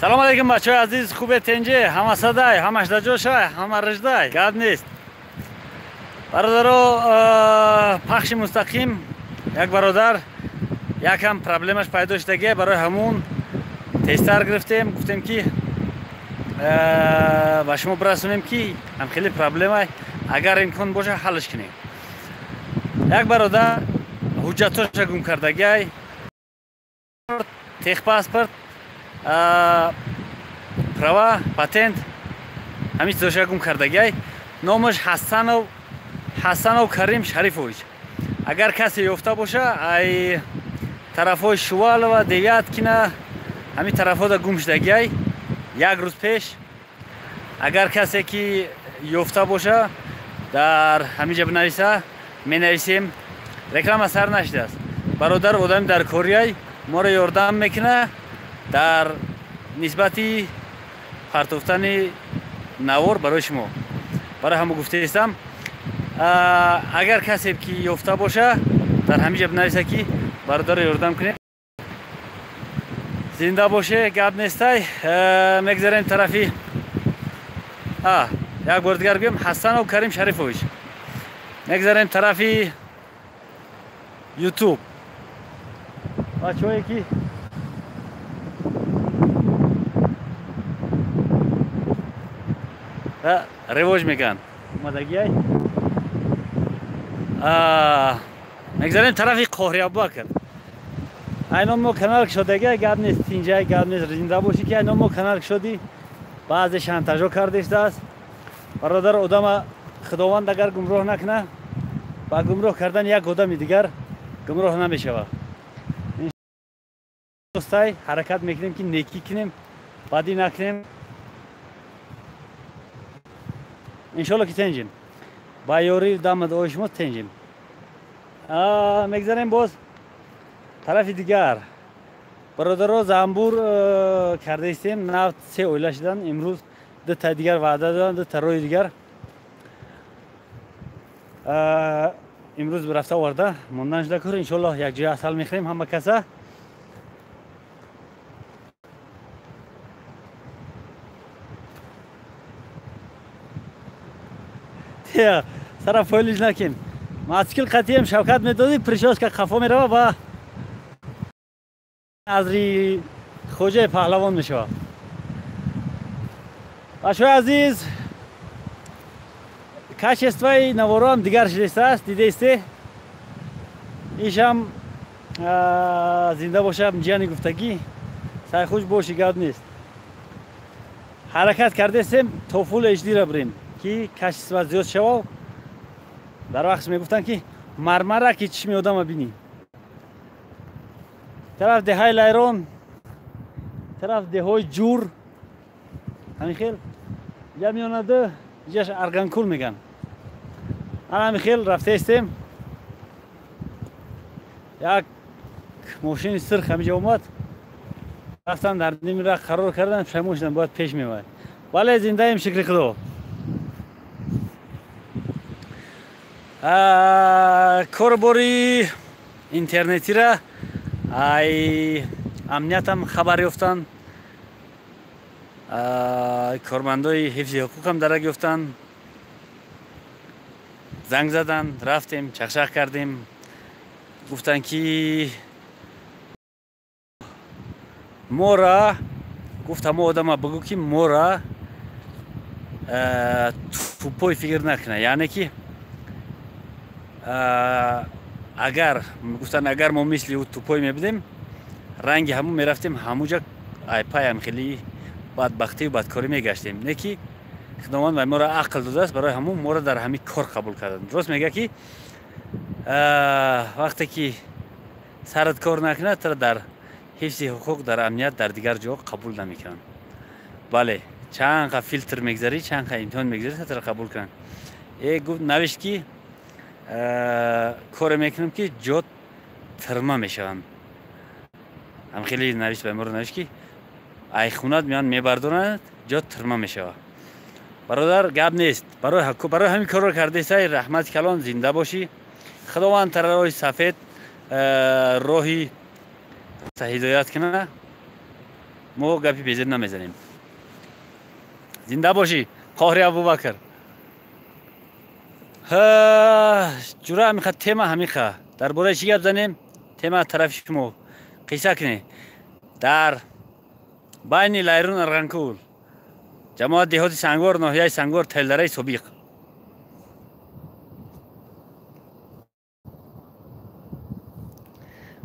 سلام علیکم بچه های عزیز، خوبه تنجه؟ همه صدای، همش در جوشه، همه رجدای گرد نیست برادرو. پخش مستقیم یک برادر یکم پرابلمش پیدا شده، برای همون تستر گرفتیم، گفتیم که با شما برسونیم که هم خیلی پرابلمه اگر امکان باشه حلش کنیم. یک برادر حجتاش گم کردگی، تخ پاسپورت، права патент ҳамин чизоша гум кардагиай. номаш ҳасанов карим шарифович. агар касе ёфта боша ай тарафҳои шувалова девяткина ҳамин тарафҳода гум шудагиай як рӯз пеш. агар касе ки ёфта боша дар ҳаминҷа бинависа, менависем. реклама сар нашудааст. бародар одами дар кориай моро ёрдам мекуна дар нисбати партофтани навор барои шумо. барои ҳама гуфтаистам, агар касе ки ёфта боша дар ҳаминҷа бинависа ки бародарро ёрдам кунем. зинда боше, гап нестай. мегзарем тарафи як бор дигар гӯем, ҳасанов карим шарифович. мегзарем тарафи ютуб. бачаҳое ки ревоҷ меган омадагиай. мегзарем тарафи қоҳриабакр. айном мо канал кушодагиай гап нест, тинҷай гап нест. зинда бошӣ ки айном мо канал кушодӣ баъзе шантажҳо кардештааст. бародар, одама худованд агар гумроҳ накуна, ба гумроҳ кардан як одами дигар гумроҳ намешавад. достай ҳаракат мекунем ки некӣ кунем, бадӣ накунем. иншоалло ки тенҷем, ба ёри дами дуои шумо тенҷем. мегзарем боз тарафи дигар. бародаро замбур кардаистем, нав се оила шудан. имрӯз дута дигар ваъда доданд, дута роҳи дигар. имрӯз рафта оварда мондан шуда кор. иншоалло якҷоя асал мехӯрем ҳама каса. сара фойлиш накин. мотоцикл қатием Шавкат медоди, прическа қафо мерава ба азри хоҷаи паҳлавон мешава. бачаҳои азиз, качествои навороам дигар шудастааст, дидесте. ишам зинда боша ҷияни гуфтагӣ, сайхуш боши гап нест. ҳаракат кардестем то фул HD-ра бирем ки качество зиёд шавав. дар вақт мегуфтанд ки мармара ки чишми одама бинӣ. тараф деҳаи лайрон, тараф деҳои ҷур, ҳамин хел ҷа меонаду ҷаш арганкул меган. ҳамин хел рафтаистем. як мошини сирх ҳаминҷа омад. рафтам дар нимра қарор кардан, пешаймон шудам, бояд пеш меояд. бале, зиндаем, шукри худо. корбори интернетира ай амниятам хабар ёфтанд, кормандои ҳифзи ҳуқуқам дарак ёфтанд. занг заданд, рафтем, чақчақ кардем. гуфтанд ки мора, гуфтам мо одама бигӯ ки мора тупой фикр накуна. яъне ки агар гуфтан агар мо мисли ӯ тупой мебудем, ранги ҳамон мерафтем, ҳамуҷа айпаям хеле бадбахтию бадкорӣ мегаштем. не ки худованд ба моро ақл додааст, барои ҳамон моро дар ҳамин кор қабул карданд. рост мега ки вақте ки сарат кор накунад, тара дар ҳифзи ҳуқуқ, дар амният, дар дигар ҷо қабул намекунанд. бале, чанд қа филтр мегзарӣ, чанд қа имтиҳон мегзарӣ, тара қабул кунанд. гуфт навишт ки коре мекунам ки ҷо тирма мешаванд. ҳам хеле навишт ба моро навишт ки айхунат меан мебардоранд, ҷо тирма мешава. бародар, гап нест. барои ҳамин корро кардесай, раҳмати калон, зинда бошӣ. худованд тара роҳи сафед, роҳи ҳидоят кунад. ما گپی بیزید نمیزنیم. زنده باشی قهری ابوبکر. جورا میخواد تема همیخه درباره چی گپ زنیم؟ تема طرف شما قصه کنی در بین لایرون ارغنکول جماعت دهات سنگور ناحیه سنگور تلدره سوبیق.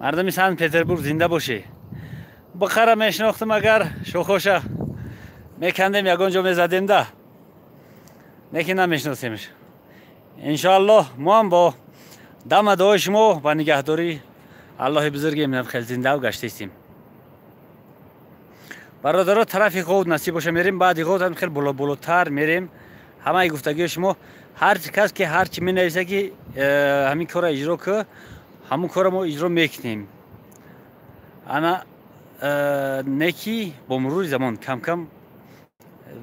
مردم سن پتربورگ زنده باشه. بخره میشناختم اگر شوخوشه میکندیم یگانجا میزدیم ده نکی نمیشناسیمش. انشاءالله ما هم با دم دعای شما و نگهداری الله بزرگ من خیلی زنده و گشته استیم. برادرها طرف خود نصیب باشه میریم. بعد خود هم خیلی بالاتر میریم. همه گفتگی شما هر کس که هر چی می نویسه که همین کار اجرا که همون کار ما اجرا میکنیم. انا نکی با مرور زمان کم کم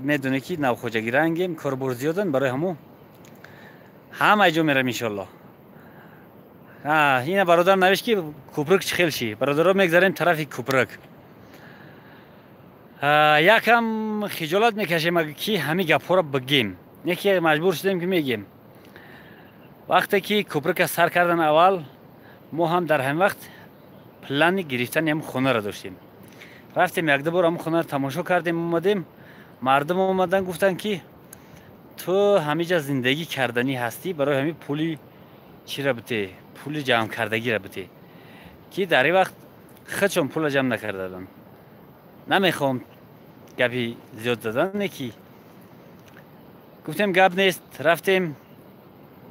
میدونه که نوخوجگی رنگیم کار بر زیادن برای همه جا میرم انشالله. این برادر نوشت که کوپرک چخیل شی. برادرها میگذاریم طرف کوپرک. یکم خجالت میکشیم اگه که همین گپ ها را بگیم. یکی مجبور شدیم که میگیم. وقتی که کوپرک سر کردن اول ما هم در همین وقت پلان گرفتن هم خونه را داشتیم. رفتیم یک دو بار هم خونه را تماشا کردیم. اومدیم مردم اومدن گفتن که تو همیجا زندگی کردنی هستی برای همین پولی چی را بده پول جمع کردگی را بده که در این وقت خودشون پول جمع نکردن. نمیخوام گپی زیاد دادن نکی گفتیم گپ نیست. رفتیم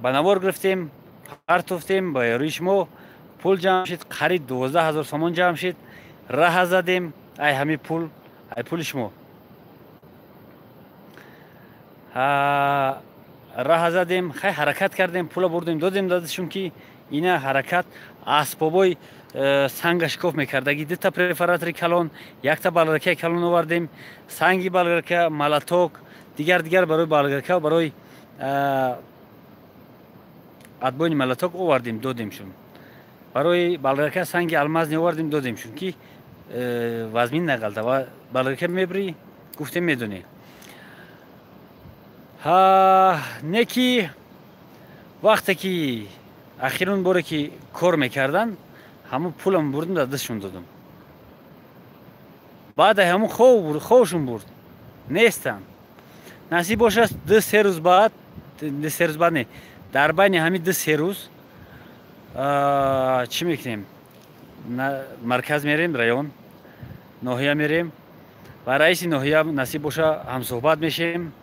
بنوار گرفتیم پرتوفتیم با یاروی شما پول جمع شد. قریب 12,000 سامان جمع شد. راه زدیم ای همین پول ای پول شما راه زدیم خیلی حرکت کردیم پول بردیم دادیم دادشون که اینا حرکت اسبابای سنگ شکاف میکردگی دو تا پرفراتری کلان یک تا بالرکه کلان آوردیم سنگی بالرکه ملاتوک دیگر برای بالرکه و برای ادبان ملاتوک آوردیم دادیمشون. برای بالرکه سنگ الماس آوردیم دادیمشون که وزمین نقلته و بالرکه میبری گفتیم میدونی. نکی وقتی که اخیرون باره که کار میکردن همون پولم بردم در دستشون دادم. بعد همون خوشون برد نیستن. نصیب باشه دو سه روز بعد نه در بین همین دو سه روز چی میکنیم مرکز میریم رایون ناحیه میریم و رئیس ناحیه نصیب باشه هم صحبت میشیم.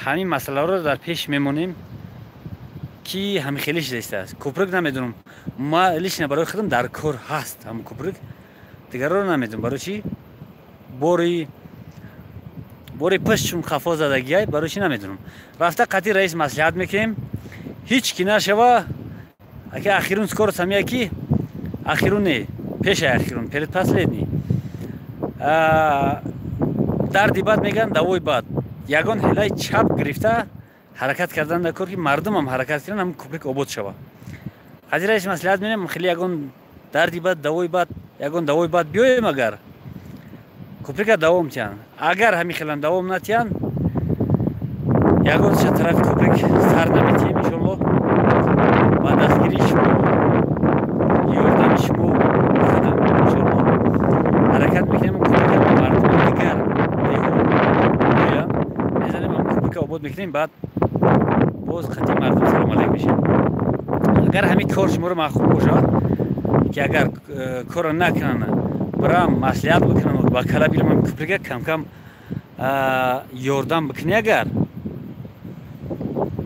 همین مسئله رو در پیش میمونیم که همین خیلیش دسته است. کوپرک نمیدونم ما لیش برای خودم در کار هست همون کوپرک دیگر رو نمیدونم برای چی بوری پشت چون خفا زدگی برای چی نمیدونم. رفته قطعی رئیس مصلحت میکنیم هیچ کی نشوه اگه اخیرون سکور سمیه کی اخیرون نه پیش اخیرون پرد پس لید نی دردی بد میگن دوای بد یگان هلای چپ گرفته حرکت کردن در کار که مردم هم حرکت کردن هم کوپرک آباد شوه. قضیه رئیس مصلحت میگم خیلی یگان دردی بد دوای بد یگان دوای بد بیایم اگر کوپرک دوام تیان اگر همین خیلی دوام نتیان یگان چه طرف کوپرک سر نمیتیم انشالله و دستگیری شما یاردم شما خودم انشالله حرکت میکنیم کوپرک مردم دیگر میزنیم هم کوپرک آباد میکنیم بعد باز خطی مردم سلام علیک میشیم. اگر همین کار شما رو مخوب باشد که اگر کار نکنن برام مصلحت بکنن و با کلا بیرم کوپرک کم کم یاردم بکنی اگر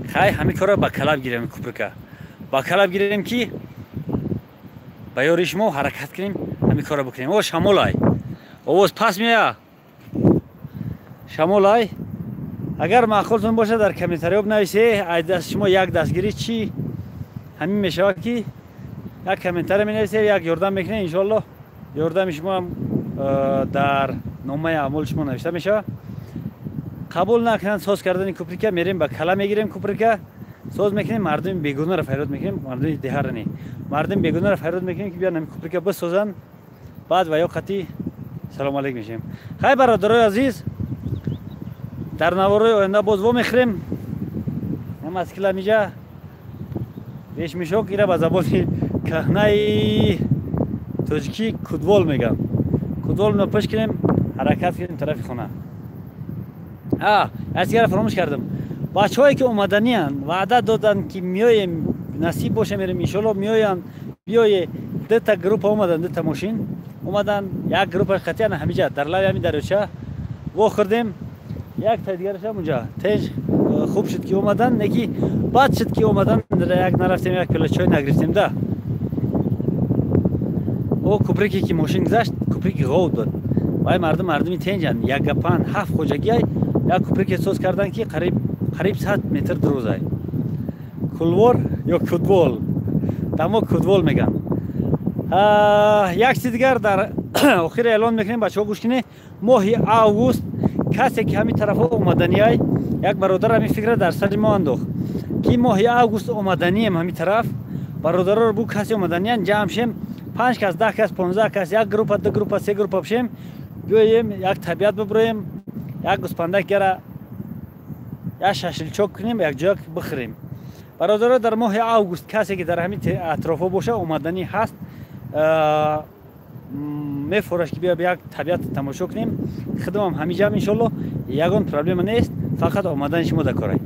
خیلی همین کار رو با کلا بگیریم کوپرک با کلا بگیریم که با یاری شما حرکت کنیم همین کار رو بکنیم. او شمولای آواز پس میاد شمولای اگر معقولتون باشه در کامنتاری بنویسید ای دست شما یک دستگیری چی همین میشه که یک کامنتاری مینویسید یک یاردم میکنه انشالله یاردم شما هم در نامه اعمال شما نوشته میشه. قبول نکنن ساز کردن کوپرک میریم با کلا میگیریم کوپرک ساز میکنیم مردم بیگونه را فریاد میکنیم مردم دهر نی مردم بیگونه را فریاد میکنیم که بیان همین کوپرک بسازن بعد و یا قطعی салом алейк мешем. Хай бародарои азиз, дар навораи оянда боз вомехӯрем. Маскила миҷа бешмишок ира ба забони каҳнаи тоҷикӣ кудвол мегам. Кудволро пеш кунем, ҳаракат кунем тарафи хона. Ясигара фаромӯш кардам. Бачаҳое ки омаданианд, ваъда доданд ки меоем, насиб боша мерем, иншоалло меоянд. Биёе дута группа омаданд, дута мошин омаданд. Як группа қатъиян ҳамиҷа дар лави ҳамин дарёча вохӯрдем. Як та дигарашам унҷа. Теж хуб шуд ки омаданд, неки бад шуд ки омаданд. Як нарафтем, як пила чой нагрифтем да. О куприке ки мошин гузашт, куприки ғов дод. Вай мардуми тенҷанд. Як гапан ҳафт хоҷагиай як куприке соз карданд ки қариб 100 метр дурӯзай. Кулвор ё кудвол. Тамо кудвол меган. Як чиз дигар дар охир эълон мекунем, бачаҳо гӯш кунед. Моҳи август касе ки ҳамин тарафҳо омаданиай, як бародар ҳамин фикра дар сари мо андохт ки моҳи август омаданием ҳамин тараф. Бародароро бу касе омаданиан ҷамъ шем, 5 кас, 10 кас, 15 кас, як группа, 2 группа, 3 группа бишем. Биёем як табиат бибуроем, як гӯспандак гара, як шашличок кунем, як ҷоя бихӯрем. Бародаро дар моҳи август касе ки дар ҳамин атрофҳо боша омаданӣ ҳаст, мефораш ки биё як табиат тамошо кунем. Хидмам ҳамиҷам иншоалло ягон проблема нест, фақат омадани шумо дакорай.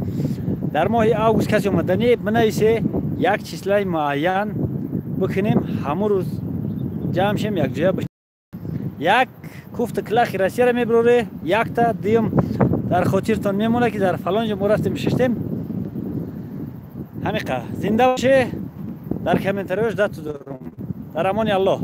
Дар моҳи август касе омаданӣ бинависе, як числаи муайян бикунем, ҳамун рӯз ҷамъ шем, як ҷоя бишем. Як куфти килахи Россияро мебироре, якта дуюм дар хотиртон мемона ки дар фалон ҷо мо рафтем шиштем. ҳамин қадр зинда боше. Дар комментариёш дату дорум. Дар амони Аллоҳ.